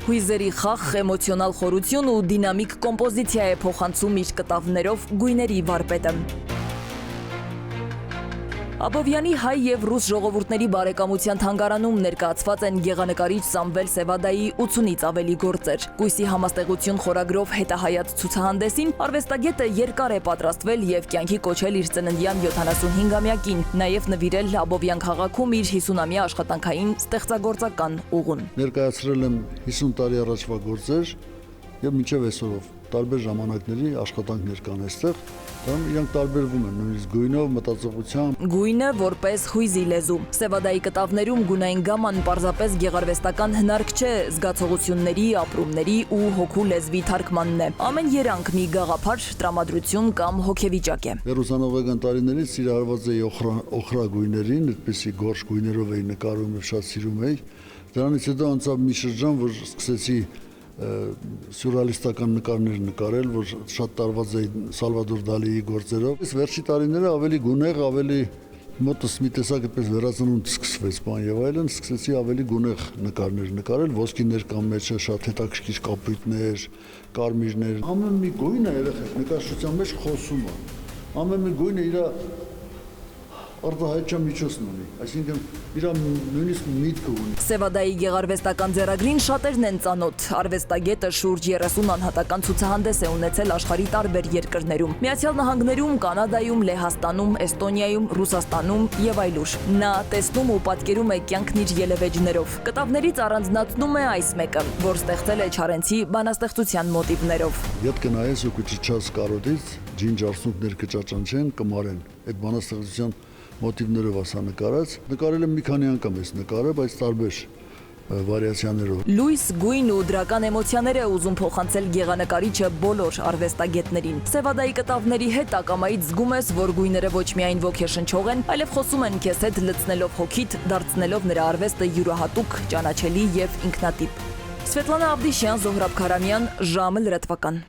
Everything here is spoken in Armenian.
Հույզերի խախ, էմոցիոնալ խորություն ու դինամիկ կոմպոզիցիա է փոխանցում իր կտավներով գույների վարպետը։ Աբովյանի հայ եւ ռուս ժողովուրդների բարեկամության թանգարանում ներկայացված են գեղանկարիչ Սամվել Սևադայի 80-ից ավելի գործեր։ Կույսի համաստեղություն խորագրով հետահայաց ցուցահանդեսին արվեստագետը երկար է պատրաստվել եւ կյանքի կոչել իր ծննդյան 75-ամյակին, նաեւ նվիրել Աբովյան քաղաքում իր 50-ամյա աշխատանքային ստեղծագործական ուղուն։ Ներկայացրել եմ 50 տարի առաջվա գործեր եւ մինչեւ այսօրով տարբեր ժամանակների աշխատանքներ կան այստեղ, դրանք իրանք տարբերվում են նույնիսկ գույնով, մտածողությամբ։ Գույնը որպես հույզի լեզու։ Սևադայի կտավներում գունային գաման պարզապես գեղարվեստական հնարք չէ, զգացողությունների, ապրումների ու հոգու լեզվի թարգմանն է։ Ամեն երանգ մի գաղափար, տրամադրություն կամ հոգեվիճակ է։ Վերուսանողական տարիներից սիրահարված էի օխրա գույներին, այդպեսի գորշ գույներով էի նկարում եւ շատ սիրում էի։ Դրանից հետո անցավ մի շրջան, որ սկսեցի սյուրռեալիստական նկարներ նկարել, որ շատ տարված էի Սալվադոր Դալիի գործերով։ Այս վերջի տարիները ավելի գունեղ, ավելի մոտս մի տեսակ այդպես վերածնունդ սկսվեց, բան եւ այլն, սկսեցի ավելի գունեղ նկարներ նկարել, ոսկիներ կամ մեջը շատ հետաքրքիր կապույտներ, կարմիրներ։ Ամեն մի գույնը երեխեք նկարչության մեջ խոսում է։ Ամեն մի գույնը իր արտահայտչա միջոցն ունի, այսինքն իր նույնիսկ միտքը ունի։ Սևադայի գեղարվեստական ձեռագրին շատերն են ծանոթ։ Արվեստագետը շուրջ 30 անհատական ցուցահանդես է ունեցել աշխարհի տարբեր երկրներում՝ Միացյալ Նահանգներում, Կանադայում, Լեհաստանում, Էստոնիայում, Ռուսաստանում եւ այլուր։ Նա տեսնում ու պատկերում է կյանքն իր ելևէջներով։ Կտավներից առանձնացնում է այս մեկը, որ ստեղծել է Չարենցի բանաստեղծության մոտիվներով։ Ետ կնայես ու կճիչած կարոտից, ջինջ արցունքներ կճաճանչեն, կմարեն։ Այդ բանաստեղծության մոտիվներով ասա նկարած, նկարել եմ մի քանի անգամ այս նկարը, բայց տարբեր վարիացիաներով։ Լույս, գույն ու դրական էմոցիաներ է ուզում փոխանցել գեղանկարիչը բոլոր արվեստագետներին։ Սևադայի կտավների հետ ակամայից զգում ես, որ գույները ոչ միայն ոգեշնչող են, այլև խոսում են քեզ հետ, լցնելով հոգիդ, դարձնելով նրա արվեստը յուրահատուկ, ճանաչելի եւ ինքնատիպ։ Սվետլանա Ավդիշյան, Զոհրաբ Քարամյան, ժամը լրատվական։